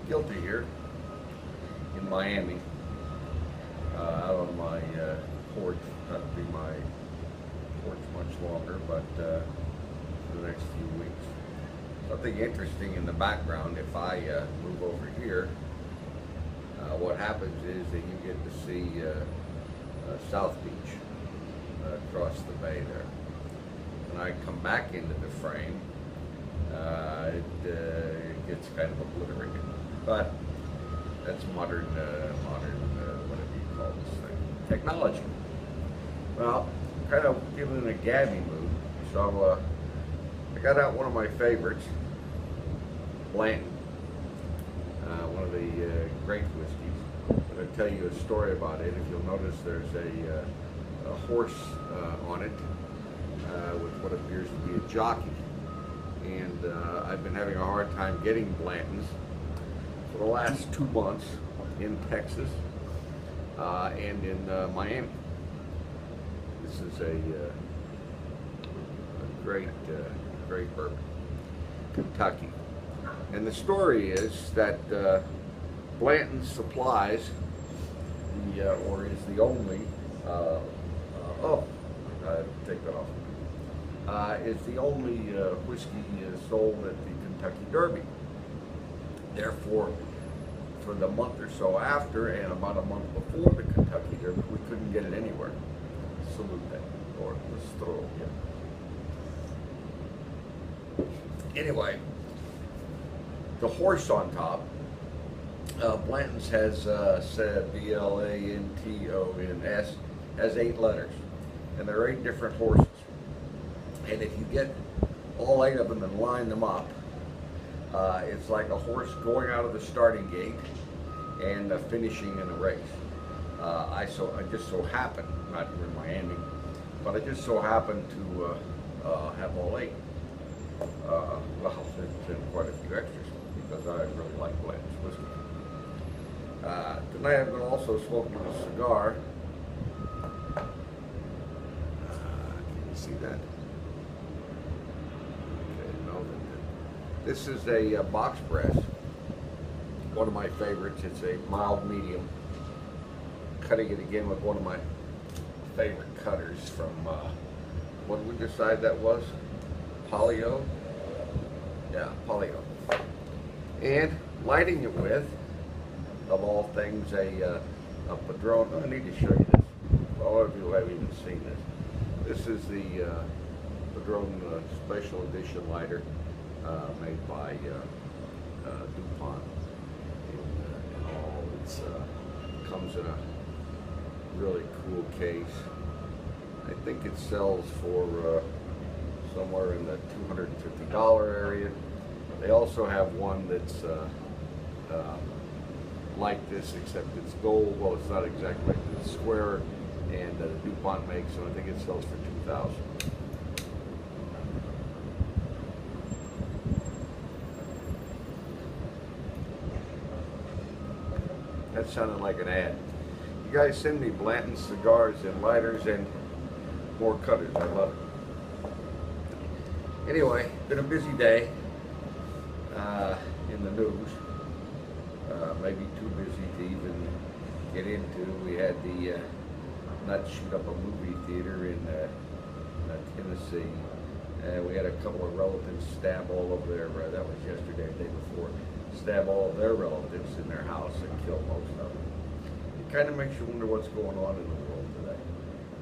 Gilty here in Miami, out on my porch. That'll be my porch much longer, but for the next few weeks. Something interesting in the background, if I move over here, what happens is that you get to see South Beach across the bay there. When I come back into the frame, it gets kind of obliterated. But that's modern, whatever you call this thing, technology. Well, kind of feeling in a gabby mood, so I got out one of my favorites, Blanton, one of the great whiskeys. I'm going to tell you a story about it. If you'll notice, there's a horse on it with what appears to be a jockey. And I've been having a hard time getting Blantons for the last 2 months in Texas and in Miami. This is a great bourbon, Kentucky. And the story is that Blanton supplies or is the only, take that off. Is the only whiskey sold at the Kentucky Derby. Therefore, for the month or so after and about a month before the Kentucky Derby, we couldn't get it anywhere. Salute, or the stroke. Yeah. Anyway, the horse on top, Blanton's has said B-L-A-N-T-O-N-S, has 8 letters, and there are 8 different horses. And if you get all 8 of them and line them up, it's like a horse going out of the starting gate and finishing in a race. I just so happen, not here in Miami, but I just so happen to have all 8. Well, and quite a few extras because I really like Blanton's whiskey. Tonight I'm going to also smoke a cigar. Can you see that? This is a box press, one of my favorites. It's a mild medium. Cutting it again with one of my favorite cutters from, what did we decide that was? Polio? Yeah, Polio. And lighting it with, of all things, a Padron. I need to show you this. All of you haven't even seen this. This is the Padron Special Edition lighter. Made by DuPont, and all. It's comes in a really cool case. I think it sells for somewhere in the $250 area. They also have one that's like this, except it's gold. Well, it's not exactly like this. It's square, and DuPont makes, so I think it sells for $2,000. That sounded like an ad. You guys send me Blanton cigars and lighters and more cutters. I love it. Anyway, been a busy day in the news. Maybe too busy to even get into. We had the Nuts shoot up a movie theater in Tennessee. We had a couple of relatives stab all of their, that was yesterday, the day before, stab all of their relatives in their house and kill most of them. It kind of makes you wonder what's going on in the world today.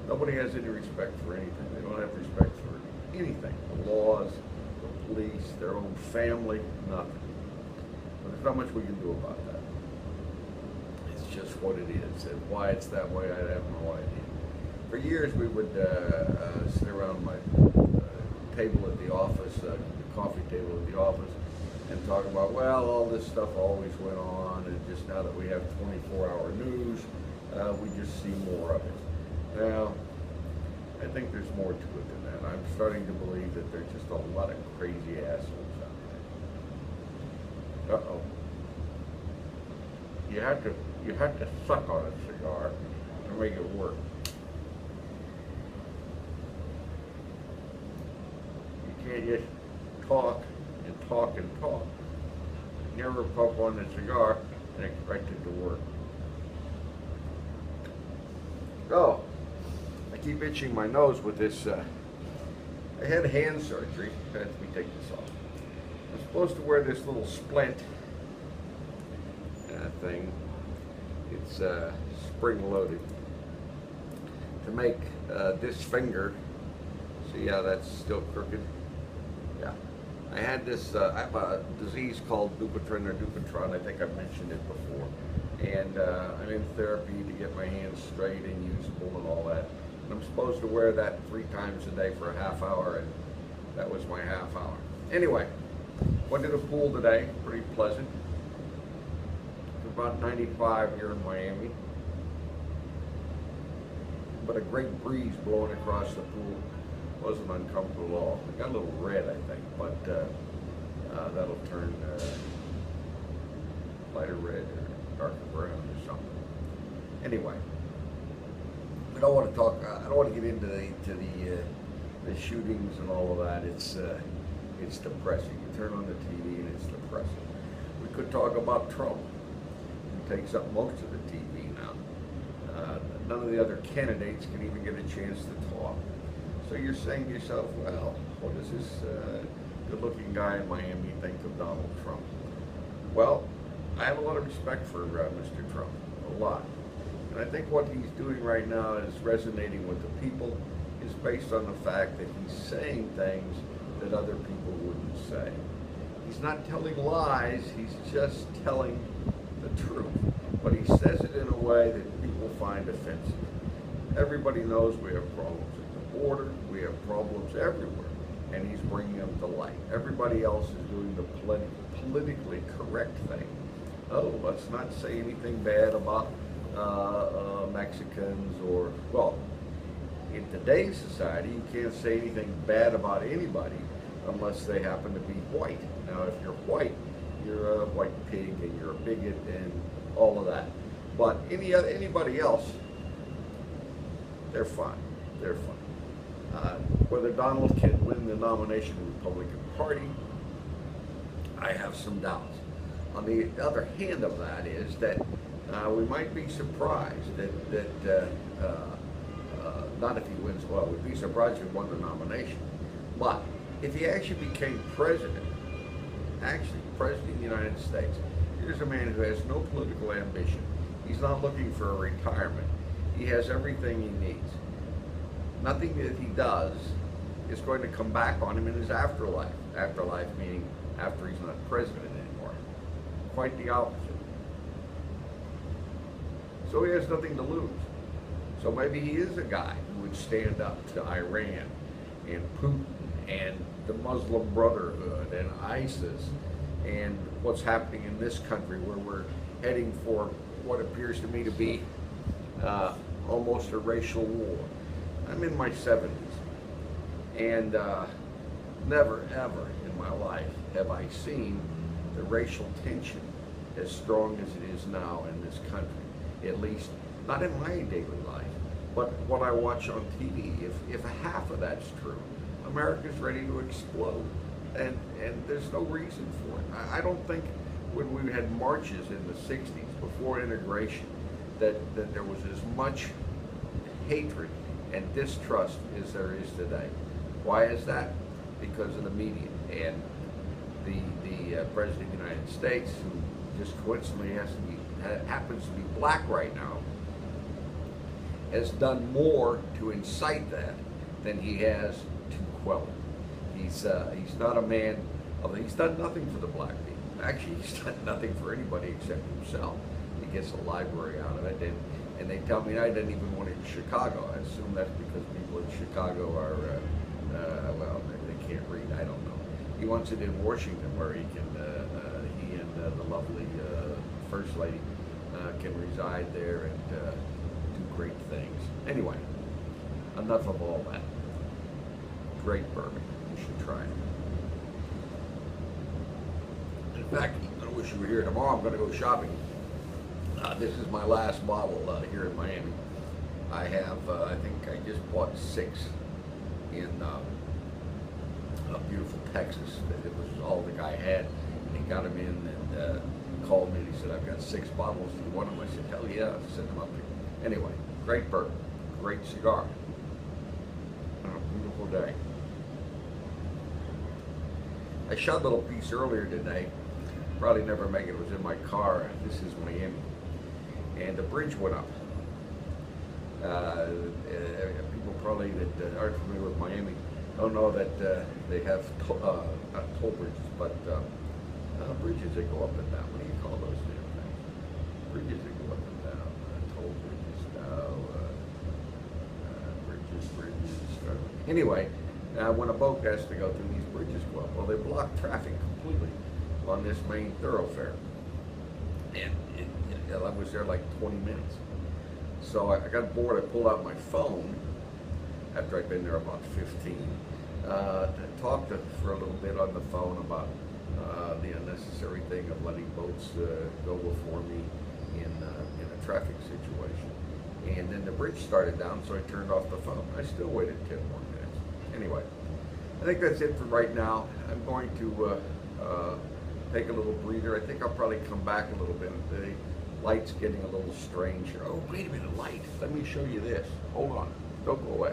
Nobody has any respect for anything. They don't have respect for anything. The laws, the police, their own family, nothing. But there's not much we can do about that. It's just what it is. And why it's that way, I have no idea. For years we would sit around my table at the office, the coffee table at the office, and talk about, well, all this stuff always went on, and just now that we have 24-hour news, we just see more of it. Now, I think there's more to it than that. I'm starting to believe that there's just a lot of crazy assholes out there. Uh-oh. You have to suck on a cigar to make it work. You can't just talk and talk and talk. never puff on a cigar and expect it to work. Oh, I keep itching my nose with this. I had hand surgery. Let me take this off. I'm supposed to wear this little splint thing. It's spring loaded to make this finger. See how that's still crooked? Yeah. I had this, I have a disease called Dupuytren or Dupuytren. I think I've mentioned it before. And I'm in therapy to get my hands straight and usable and all that. And I'm supposed to wear that 3 times a day for a half hour, and that was my half hour. Anyway, went to the pool today, pretty pleasant. It's about 95 here in Miami. But a great breeze blowing across the pool. Wasn't uncomfortable at all. It got a little red, I think, but that'll turn lighter red or darker brown or something. Anyway, I don't want to talk. I don't want to get into the shootings and all of that. It's depressing. You turn on the TV and it's depressing. We could talk about Trump, who takes up most of the TV now. None of the other candidates can even get a chance to talk. So you're saying to yourself, well, what does this good-looking guy in Miami think of Donald Trump? Well, I have a lot of respect for Mr. Trump, a lot. And I think what he's doing right now is resonating with the people, is based on the fact that he's saying things that other people wouldn't say. He's not telling lies, he's just telling the truth. But he says it in a way that people find offensive. Everybody knows we have problems at the border, we have problems everywhere, and he's bringing them to light. Everybody else is doing the politically correct thing. Oh, let's not say anything bad about Mexicans or, well, in today's society, you can't say anything bad about anybody unless they happen to be white. Now, if you're white, you're a white pig and you're a bigot and all of that. But anybody else, they're fine. They're fine. Whether Donald can win the nomination of the Republican Party, I have some doubts. On the other hand of that is that we might be surprised that not if he wins, well, we'd be surprised if he won the nomination. But if he actually became president of the United States, here's a man who has no political ambition. He's not looking for a retirement. He has everything he needs. Nothing that he does is going to come back on him in his afterlife. Afterlife meaning after he's not president anymore. Quite the opposite. So he has nothing to lose. So maybe he is a guy who would stand up to Iran and Putin and the Muslim Brotherhood and ISIS and what's happening in this country where we're heading for what appears to me to be almost a racial war. I'm in my 70s, and never ever in my life have I seen the racial tension as strong as it is now in this country, at least not in my daily life, but what I watch on TV. If half of that's true, America's ready to explode, and there's no reason for it. I don't think when we had marches in the 60s before integration that there was as much hatred and distrust as there is today. Why is that? Because of the media and the President of the United States, who just coincidentally happens to be black right now, has done more to incite that than he has to quell it. He's not a man of, he's done nothing for the black people. Actually, he's done nothing for anybody except himself. He gets a library out of it, and they tell me I didn't even want it in Chicago. I assume that's because people in Chicago are, well, they can't read, I don't know. He wants it in Washington where he can, he and the lovely First Lady can reside there and do great things. Anyway, enough of all that. Great bourbon, you should try it. In fact, I wish you were here tomorrow. I'm going to go shopping. This is my last bottle here in Miami. I have, I think I just bought 6 in beautiful Texas. It was all the guy had. he got them in and called me and he said, I've got 6 bottles. Do you want them? I said, hell yeah, send them up here. Anyway, great bourbon, great cigar. Beautiful day. I shot a little piece earlier today. Probably never make it. It was in my car. This is Miami. And the bridge went up. People probably that aren't familiar with Miami don't know that they have not toll bridges, but bridges that go up and down. What do you call those damn things? Bridges that go up and down. Toll bridges. Bridges. Anyway, when a boat has to go through, these bridges go up. Well, they block traffic completely on this main thoroughfare. And I was there like 20 minutes. So I got bored. I pulled out my phone after I'd been there about 15. Talked for a little bit on the phone about the unnecessary thing of letting boats go before me in a traffic situation. And then the bridge started down, so I turned off the phone. I still waited 10 more minutes. Anyway, I think that's it for right now. I'm going to take a little breather. I think I'll probably come back a little bit. The light's getting a little strange here. Oh, wait a minute, light. Let me show you this. Hold on. Don't go away.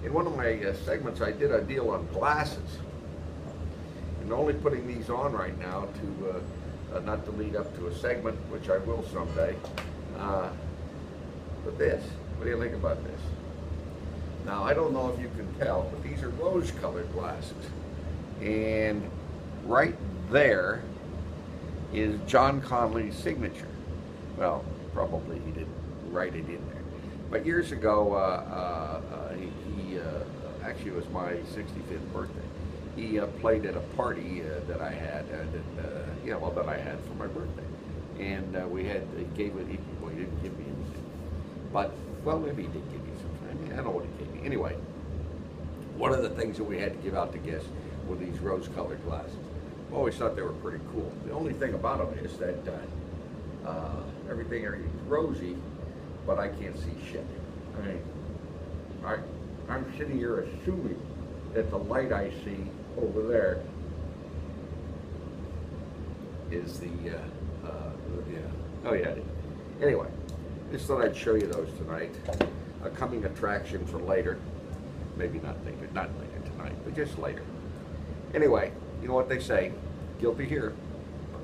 In one of my segments, I did a deal on glasses. And only putting these on right now to not to lead up to a segment, which I will someday. But this, what do you think about this? Now, I don't know if you can tell, but these are rose-colored glasses. And right there is John Conley's signature. Well, probably he didn't write it in there. But years ago, actually it was my 65th birthday. He played at a party that I had, that I had for my birthday. And he gave it, well, he didn't give me anything. But, well, maybe he did give me something. I don't know what he gave me. Anyway, one of the things that we had to give out to guests were these rose-colored glasses. I always thought they were pretty cool. The only thing about them is that everything's rosy, but I can't see shit. I mean, I'm sitting here assuming that the light I see over there is the, oh yeah. Anyway, just thought I'd show you those tonight. A coming attraction for later. Maybe not later tonight, but just later. Anyway, you know what they say, guilty here.